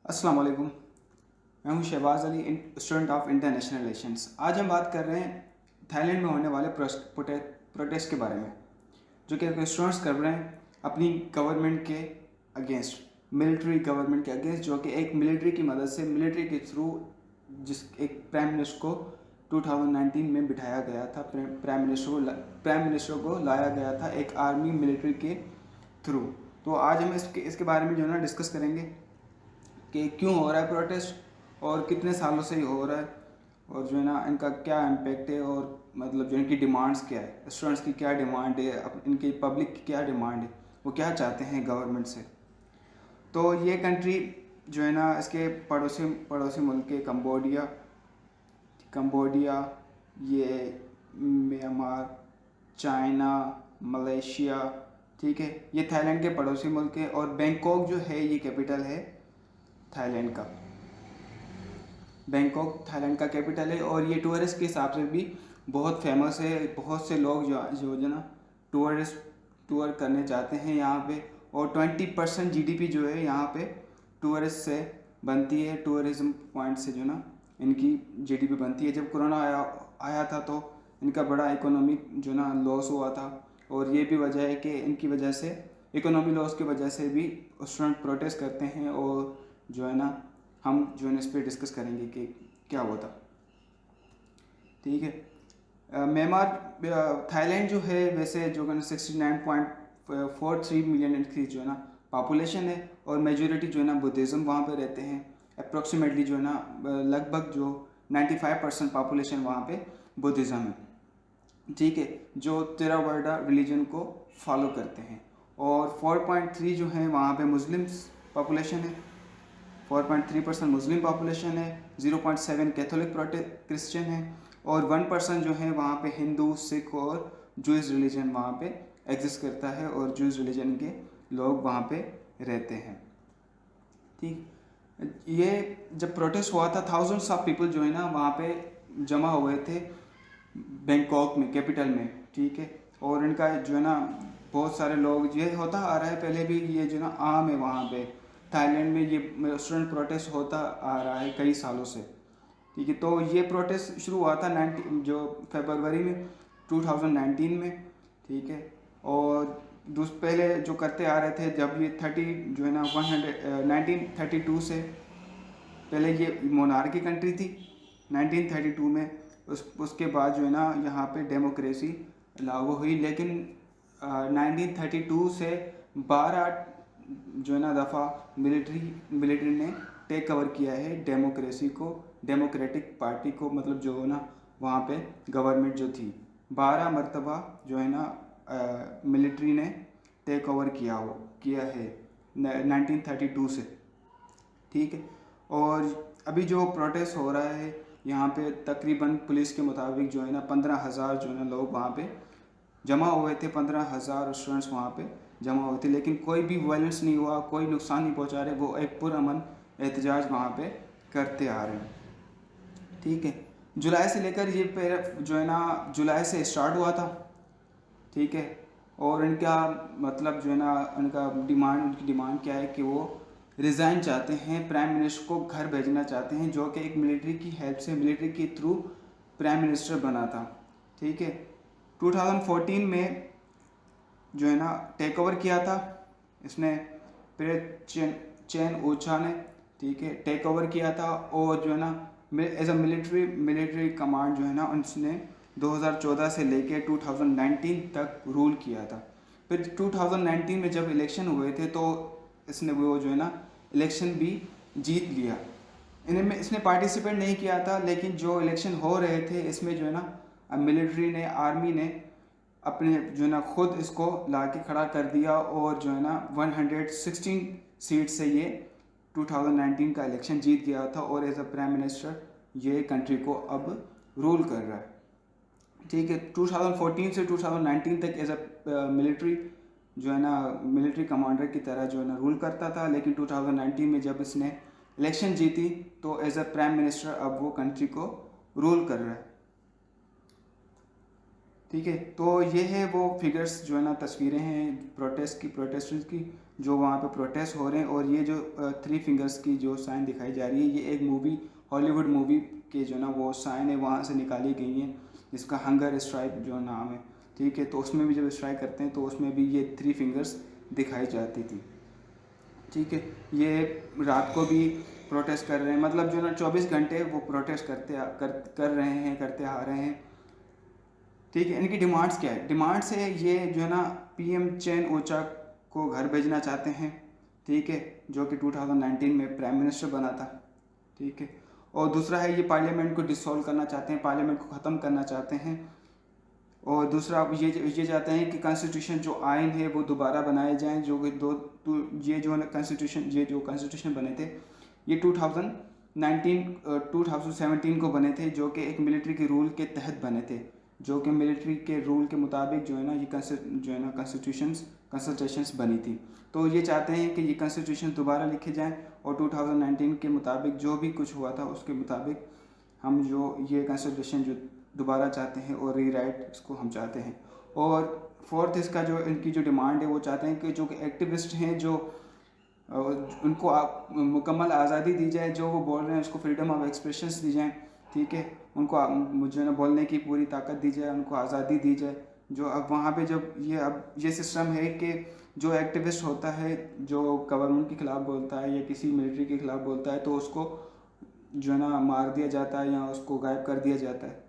अस्सलाम वालेकुम। मैं हूं Shahbaz Ali, student of international relations. आज हम बात कर रहे हैं थाईलैंड में होने वाले प्रोटेस्ट के बारे में, जो कि स्टूडेंट्स कर रहे हैं अपनी गवर्नमेंट के अगेंस्ट, मिलिट्री गवर्नमेंट के अगेंस्ट, जो कि एक मिलिट्री की मदद से, मिलिट्री के थ्रू जिस एक प्राइम मिनिस्टर को 2019 में बिठाया गया था, प्राइम मिनिस्टर को लाया गया था एक आर्मी मिलिट्री के थ्रू। तो आज हम इसके बारे में जो है ना डिस्कस करेंगे कि क्यों हो रहा है प्रोटेस्ट और कितने सालों से ही हो रहा है, और जो है ना इनका क्या इम्पेक्ट है, और मतलब जो इनकी डिमांड्स क्या है, स्टूडेंट्स की क्या डिमांड है, इनकी पब्लिक की क्या डिमांड है, वो क्या चाहते हैं गवर्नमेंट से। तो ये कंट्री जो है ना, इसके पड़ोसी पड़ोसी मुल्क के कंबोडिया, ये म्यांमार, चाइना, मलेशिया, ठीक है, ये थाईलैंड के पड़ोसी मुल्क है। और बैंकॉक जो है ये कैपिटल है थाईलैंड का। बैंकॉक थाईलैंड का कैपिटल है, और ये टूरिस्ट के हिसाब से भी बहुत फेमस है। बहुत से लोग जो ना टूर करने जाते हैं यहाँ पे, और 20% जीडीपी जो है यहाँ पे टूरिस्ट से बनती है। टूरिज्म पॉइंट से जो ना इनकी जीडीपी बनती है। जब कोरोना आया था तो इनका बड़ा इकोनॉमिक जो ना लॉस हुआ था, और ये भी वजह है कि इनकी वजह से, इकोनॉमी लॉस की वजह से भी स्टूडेंट प्रोटेस्ट करते हैं। और जो है ना हम जो है ना इस पर डिस्कस करेंगे कि क्या हुआ था, ठीक है। म्यांमार, थाईलैंड जो है वैसे जो है ना 69.43 मिलियन इनकी जो है ना पॉपुलेशन है, और मेजोरिटी जो है ना बुद्धिज़्म वहाँ पे रहते हैं। अप्रोक्सीमेटली जो है ना लगभग जो 95% पॉपुलेशन वहाँ पे बुद्धिज़्म है, ठीक है, जो तेरावाड़ा रिलीजन को फॉलो करते हैं। और 4.3 जो है वहाँ पे मुस्लिम्स पॉपुलेशन है, 4.3% मुस्लिम पॉपुलेशन है, 0.7 कैथोलिक क्रिश्चियन है, और 1% जो है वहाँ पे हिंदू, सिख और जूइश रिलीजन वहाँ पे एग्जिस्ट करता है, और जूइश रिलीजन के लोग वहाँ पे रहते हैं, ठीक। ये जब प्रोटेस्ट हुआ था, थाउजेंड्स ऑफ पीपल जो है ना वहाँ पे जमा हुए थे बैंकॉक में, कैपिटल में, ठीक है। और इनका जो है ना बहुत सारे लोग, ये होता आ रहा है पहले भी, ये जो ना आम है वहाँ पे थाईलैंड में, ये स्टूडेंट प्रोटेस्ट होता आ रहा है कई सालों से, ठीक है। तो ये प्रोटेस्ट शुरू हुआ था फरवरी में 2019 में, ठीक है। और पहले जो करते आ रहे थे, जब ये 30 जो है ना 1932 से पहले ये मोनार्की कंट्री थी। 1932 में उसके बाद जो है ना यहाँ पे डेमोक्रेसी लागू हुई, लेकिन 1932 से 12 जो है ना दफ़ा मिलिट्री ने टेक ओवर किया है डेमोक्रेसी को, डेमोक्रेटिक पार्टी को, मतलब जो ना वहाँ पे गवर्नमेंट जो थी, 12 मरतबा जो है ना मिलिट्री ने टेक ओवर किया है 1932 से, ठीक है। और अभी जो प्रोटेस्ट हो रहा है यहाँ पे, तकरीबन पुलिस के मुताबिक जो है ना 15,000 जो है ना लोग वहाँ पे जमा हुए थे, 15,000 स्टूडेंट्स वहाँ पे जमा हुए थे, लेकिन कोई भी वायलेंस नहीं हुआ, कोई नुकसान नहीं पहुँचा रहे। वो एक पुरअमन एहतजाज वहाँ पे करते आ रहे हैं, ठीक है। जुलाई से लेकर ये जो है ना जुलाई से स्टार्ट हुआ था, ठीक है। और इनका मतलब जो है ना उनकी डिमांड क्या है कि वो रिज़ाइन चाहते हैं, प्राइम मिनिस्टर को घर भेजना चाहते हैं, जो कि एक मिलिट्री की हेल्प से, मिलिट्री के थ्रू प्राइम मिनिस्टर बना था, ठीक है। 2014 में जो है ना टेक ओवर किया था इसने, चैन ओछा ने, ठीक है, टेक ओवर किया था। और जो है ना एज अ मिलिट्री कमांड जो है ना उसने 2014 से लेके 2019 तक रूल किया था। फिर 2019 में जब इलेक्शन हुए थे तो इसने वो जो है ना इलेक्शन भी जीत लिया। इनमें इसने पार्टिसिपेट नहीं किया था, लेकिन जो इलेक्शन हो रहे थे इसमें जो है ना मिलिट्री ने, आर्मी ने अपने जो है ना खुद इसको ला के खड़ा कर दिया, और जो है ना 116 सीट से ये 2019 का इलेक्शन जीत गया था, और एज अ प्राइम मिनिस्टर ये कंट्री को अब रूल कर रहा है, ठीक है। 2014 से 2019 तक एज अ मिलिट्री जो है ना मिलिट्री कमांडर की तरह जो है ना रूल करता था, लेकिन 2019 में जब इसने इलेक्शन जीती तो एज अ प्राइम मिनिस्टर अब वो कंट्री को रूल कर रहा है, ठीक है। तो ये है वो फिगर्स जो है ना, तस्वीरें हैं प्रोटेस्टर्स की, जो वहाँ पे प्रोटेस्ट हो रहे हैं। और ये जो 3 फिंगर्स की जो साइन दिखाई जा रही है, ये एक मूवी, हॉलीवुड मूवी के जो ना वो साइन है वहाँ से निकाली गई है, जिसका हंगर स्ट्राइक जो नाम है, ठीक है। तो उसमें भी जब स्ट्राइक करते हैं तो उसमें भी ये 3 फिंगर्स दिखाई जाती थी, ठीक है। ये रात को भी प्रोटेस्ट कर रहे हैं, मतलब जो ना 24 घंटे वो प्रोटेस्ट कर रहे हैं, करते आ रहे हैं, ठीक है। इनकी डिमांड्स क्या है? डिमांड्स है ये जो है ना पीएम चेन ओचा को घर भेजना चाहते हैं, ठीक है, जो कि 2019 में प्राइम मिनिस्टर बना था, ठीक है। और दूसरा है ये पार्लियामेंट को डिसॉल्व करना चाहते हैं, पार्लियामेंट को ख़त्म करना चाहते हैं। और दूसरा ये चाहते हैं कि कॉन्स्टिट्यूशन जो आइन है वो दोबारा बनाए जाएं, जो कि ये जो कॉन्स्टिट्यूशन बने थे ये 2017 को बने थे, जो कि एक मिलिट्री के रूल के तहत बने थे, जो कि मिलिट्री के रूल के मुताबिक जो है ना ये कंस्टिट्यूशंस बनी थी। तो ये चाहते हैं कि ये कॉन्स्टिट्यूशन दोबारा लिखे जाएं और 2019 के मुताबिक जो भी कुछ हुआ था उसके मुताबिक हम जो ये कॉन्स्टिट्यूशन जो दोबारा चाहते हैं और रीराइट इसको हम चाहते हैं। और फोर्थ इसका जो इनकी जो डिमांड है वो चाहते हैं कि जो एक्टिविस्ट हैं जो उनको मुकम्मल आज़ादी दी जाए, जो वो बोल रहे हैं उसको फ्रीडम ऑफ एक्सप्रेशंस दी जाए, ठीक है। उनको मुझे ना बोलने की पूरी ताकत दी जाए, उनको आज़ादी दी जाए। जो अब वहाँ पे जब ये सिस्टम है कि जो एक्टिविस्ट होता है जो गवर्नमेंट के ख़िलाफ़ बोलता है या किसी मिलिट्री के ख़िलाफ़ बोलता है तो उसको जो है ना मार दिया जाता है या उसको गायब कर दिया जाता है,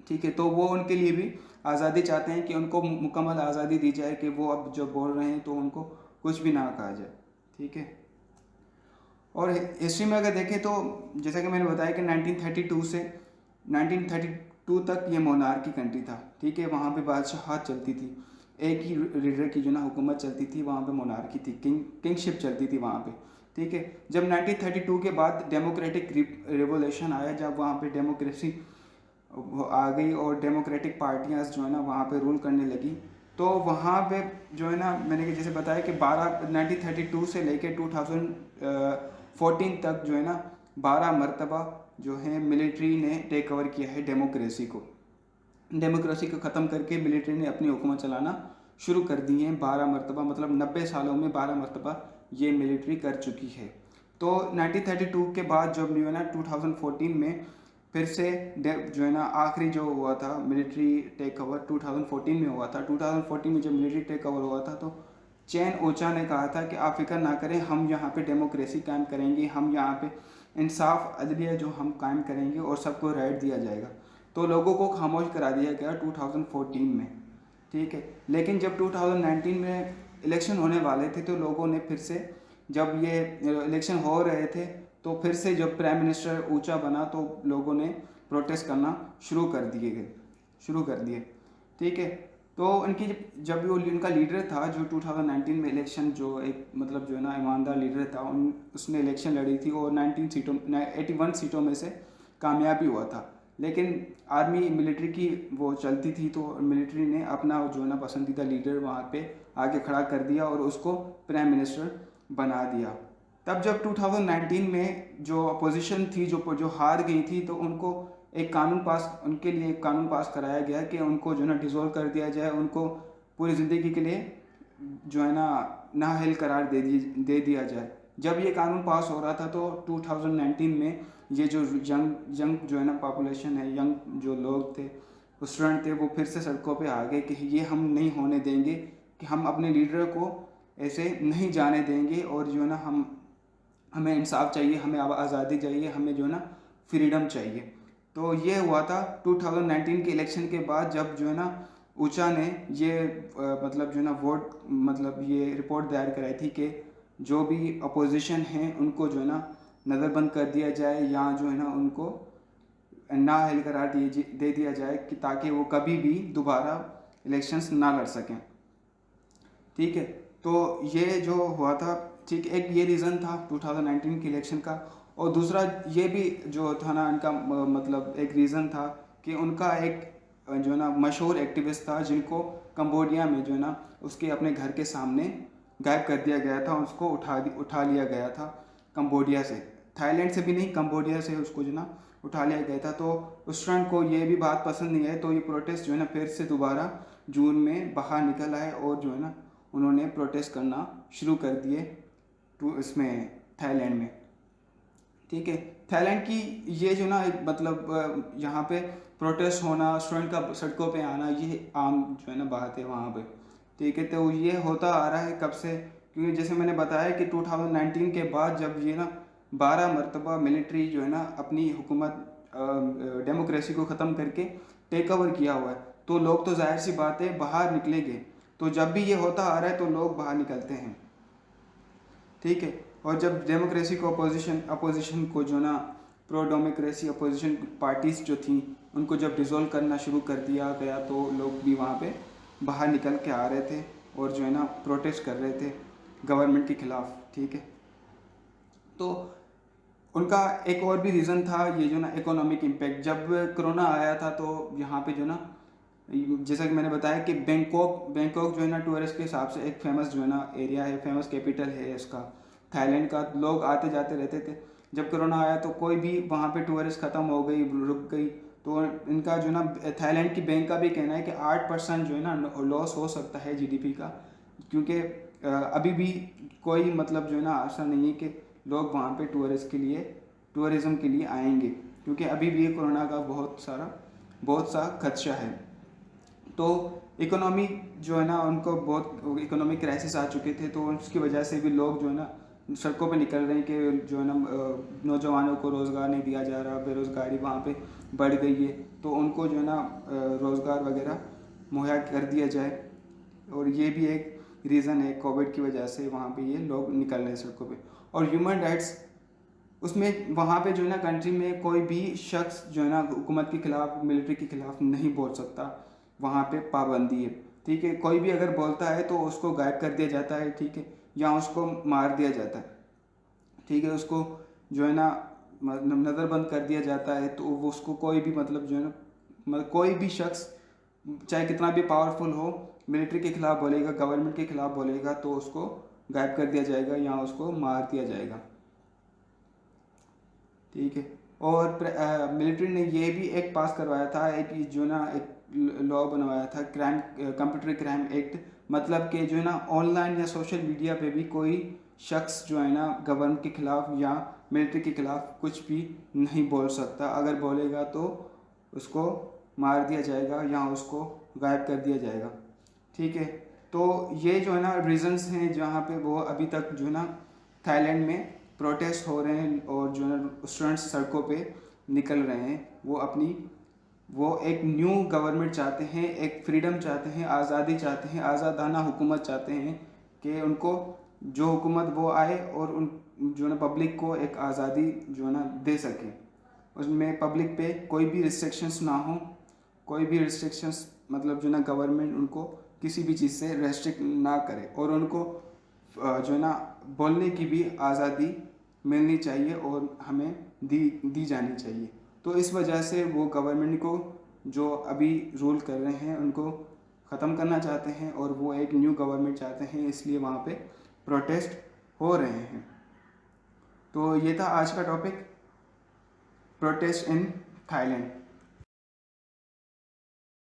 ठीक है। तो वो उनके लिए भी आज़ादी चाहते हैं कि उनको मुकम्मल आज़ादी दी जाए कि वो अब जब बोल रहे हैं तो उनको कुछ भी ना कहा जाए, ठीक है। और हिस्ट्री में अगर देखें तो जैसा कि मैंने बताया कि 1932 से 1932 तक ये मोनार्की कंट्री था, ठीक है। वहाँ पे बादशाहत चलती थी, एक ही लीडर की जो ना हुकूमत चलती थी, वहाँ पे मोनार्की थी, किंगशिप चलती थी वहाँ पे, ठीक है। जब 1932 के बाद डेमोक्रेटिक रिवोल्यूशन आया, जब वहाँ पे डेमोक्रेसी आ गई और डेमोक्रेटिक पार्टियाँ जो है ना वहाँ पे रूल करने लगी, तो वहाँ पे जो है ना मैंने जैसे बताया कि 1932 से लेके 2014 तक जो है ना 12 मरतबा जो है मिलिट्री ने टेक ओवर किया है डेमोक्रेसी को ख़त्म करके मिलिट्री ने अपनी हुकूमत चलाना शुरू कर दी है 12 मरतबा, मतलब 90 सालों में 12 मरतबा ये मिलिट्री कर चुकी है। तो 1932 के बाद जब जो है ना 2014 में फिर से जो है ना आखिरी जो हुआ था मिलिट्री टेक ओवर 2014 में हुआ था। 2014 में जब मिलिट्री टेक ओवर हुआ था तो चेन ओचा ने कहा था कि आप फिक्र ना करें, हम यहाँ पे डेमोक्रेसी कायम करेंगे, हम यहाँ पे इंसाफ अदलिया जो हम कायम करेंगे और सबको राइट दिया जाएगा। तो लोगों को खामोश करा दिया गया 2014 में, ठीक है। लेकिन जब 2019 में इलेक्शन होने वाले थे तो लोगों ने फिर से, जब ये इलेक्शन हो रहे थे तो फिर से जब प्राइम मिनिस्टर ऊंचा बना तो लोगों ने प्रोटेस्ट करना शुरू कर दिए, ठीक है। तो इनकी जब वो इनका लीडर था जो 2019 में इलेक्शन जो एक मतलब जो है ना ईमानदार लीडर था, उसने इलेक्शन लड़ी थी और 81 सीटों में से कामयाबी हुआ था। लेकिन आर्मी मिलिट्री की वो चलती थी तो मिलिट्री ने अपना जो है ना पसंदीदा लीडर वहाँ पे आगे खड़ा कर दिया और उसको प्राइम मिनिस्टर बना दिया। तब जब 2019 में जो अपोजिशन थी जो हार गई थी तो उनको उनके लिए एक कानून पास कराया गया कि उनको जो है ना डिसॉल्व कर दिया जाए, उनको पूरी ज़िंदगी के लिए जो है ना नाअहल करार दे दिया जाए। जब ये कानून पास हो रहा था तो 2019 में ये जो यंग जो है ना पॉपुलेशन है, यंग जो लोग थे, स्टूडेंट थे, वो फिर से सड़कों पे आ गए कि ये हम नहीं होने देंगे, कि हम अपने लीडर को ऐसे नहीं जाने देंगे और जो है ना हमें इंसाफ चाहिए, हमें आज़ादी चाहिए, हमें जो है ना फ्रीडम चाहिए। तो ये हुआ था 2019 के इलेक्शन के बाद, जब जो है ना ऊचा ने ये मतलब जो है ना ये रिपोर्ट दायर कराई थी कि जो भी अपोजिशन हैं उनको जो है ना नज़रबंद कर दिया जाए या जो है ना उनको नाअहल करार दे दिया जाए कि ताकि वो कभी भी दोबारा इलेक्शंस ना लड़ सकें, ठीक है। तो ये जो हुआ था, ठीक, एक ये रीज़न था 2019 के इलेक्शन का। और दूसरा ये भी जो था ना इनका मतलब एक रीज़न था कि उनका एक जो है ना मशहूर एक्टिविस्ट था जिनको कंबोडिया में जो है ना उसके अपने घर के सामने गायब कर दिया गया था, उसको उठा लिया गया था कंबोडिया से, थाईलैंड से भी नहीं, कंबोडिया से उसको जो ना उठा लिया गया था। तो उस स्टूडेंट को ये भी बात पसंद नहीं आई, तो ये प्रोटेस्ट जो है ना फिर से दोबारा जून में बाहर निकल आए और जो है ना उन्होंने प्रोटेस्ट करना शुरू कर दिए इसमें थाईलैंड में। ठीक है, थाईलैंड की ये जो ना एक मतलब यहाँ पे प्रोटेस्ट होना, स्टूडेंट का सड़कों पे आना, ये आम जो है ना बात है वहाँ पे। ठीक है, तो ये होता आ रहा है कब से, क्योंकि जैसे मैंने बताया कि 2019 के बाद जब ये ना 12 मरतबा मिलिट्री जो है ना अपनी हुकूमत डेमोक्रेसी को ख़त्म करके टेक ओवर किया हुआ है, तो लोग तो जाहिर सी बात है बाहर निकलेंगे। तो जब भी ये होता आ रहा है तो लोग बाहर निकलते हैं। ठीक है, और जब डेमोक्रेसी को अपोजिशन को जो ना प्रो डेमोक्रेसी अपोजिशन पार्टीज़ जो थी उनको जब डिज़ोल्व करना शुरू कर दिया गया, तो लोग भी वहाँ पे बाहर निकल के आ रहे थे और जो है ना प्रोटेस्ट कर रहे थे गवर्नमेंट के ख़िलाफ़। ठीक है, तो उनका एक और भी रीज़न था ये जो ना इकोनॉमिक इम्पैक्ट। जब कोरोना आया था तो यहाँ पे जो ना, जैसा कि मैंने बताया कि बैंकॉक जो है ना टूरिस्ट के हिसाब से एक फेमस जो है ना एरिया है, फेमस कैपिटल है इसका थाईलैंड का। लोग आते जाते रहते थे। जब कोरोना आया तो कोई भी वहाँ पे टूरिस्ट ख़त्म हो गई, रुक गई, तो इनका जो ना थाईलैंड की बैंक का भी कहना है कि 8% जो है ना लॉस हो सकता है जीडीपी का, क्योंकि अभी भी कोई मतलब जो है ना ऐसा नहीं है कि लोग वहाँ पे टूरिज़्म के लिए आएंगे, क्योंकि अभी भी कोरोना का बहुत सा खदशा है। तो इकोनॉमी जो है ना उनको बहुत इकोनॉमिक क्राइसिस आ चुके थे, तो उसकी वजह से भी लोग जो है ना सड़कों पे निकल रहे हैं कि जो है ना नौजवानों को रोज़गार नहीं दिया जा रहा, बेरोज़गारी वहाँ पे बढ़ गई है, तो उनको जो है ना रोज़गार वगैरह मुहैया कर दिया जाए। और ये भी एक रीज़न है कोविड की वजह से वहाँ पे ये लोग निकल रहे हैं सड़कों पे। और ह्यूमन राइट्स, उसमें वहाँ पे जो है ना कंट्री में कोई भी शख्स जो है ना हुकूमत के ख़िलाफ़, मिलिट्री के ख़िलाफ़ नहीं बोल सकता, वहाँ पे पाबंदी है। ठीक है, कोई भी अगर बोलता है तो उसको गायब कर दिया जाता है। ठीक है, या उसको मार दिया जाता है। ठीक है, उसको जो है ना नज़रबंद कर दिया जाता है। तो वो उसको कोई भी मतलब जो है ना कोई भी शख्स चाहे कितना भी पावरफुल हो, मिलिट्री के ख़िलाफ़ बोलेगा, गवर्नमेंट के ख़िलाफ़ बोलेगा, तो उसको गायब कर दिया जाएगा या उसको मार दिया जाएगा। ठीक है, और मिलिट्री ने ये भी एक पास करवाया था, एक जो ना एक लॉ बनवाया था, कंप्यूटर क्राइम एक्ट। मतलब कि जो है ना ऑनलाइन या सोशल मीडिया पे भी कोई शख्स जो है ना गवर्नमेंट के ख़िलाफ़ या मिलिट्री के ख़िलाफ़ कुछ भी नहीं बोल सकता। अगर बोलेगा तो उसको मार दिया जाएगा या उसको गायब कर दिया जाएगा। ठीक है, तो ये जो है ना रीज़न्स हैं जहाँ पे वो अभी तक जो है ना थाईलैंड में प्रोटेस्ट हो रहे हैं और जो है स्टूडेंट्स सड़कों पे निकल रहे हैं। वो एक न्यू गवर्नमेंट चाहते हैं, एक फ्रीडम चाहते हैं, आज़ादी चाहते हैं, आज़ादाना हुकूमत चाहते हैं कि उनको जो हुकूमत वो आए और उन जो है ना पब्लिक को एक आज़ादी जो है ना दे सके। उसमें पब्लिक पे कोई भी रिस्ट्रिक्शंस ना हो, कोई भी रिस्ट्रिक्शंस मतलब जो है ना गवर्नमेंट उनको किसी भी चीज़ से रेस्ट्रिक्ट ना करे, और उनको जो है ना बोलने की भी आज़ादी मिलनी चाहिए और हमें दी जानी चाहिए। तो इस वजह से वो गवर्नमेंट को जो अभी रूल कर रहे हैं उनको ख़त्म करना चाहते हैं और वो एक न्यू गवर्नमेंट चाहते हैं, इसलिए वहाँ पे प्रोटेस्ट हो रहे हैं। तो ये था आज का टॉपिक, प्रोटेस्ट इन थाईलैंड।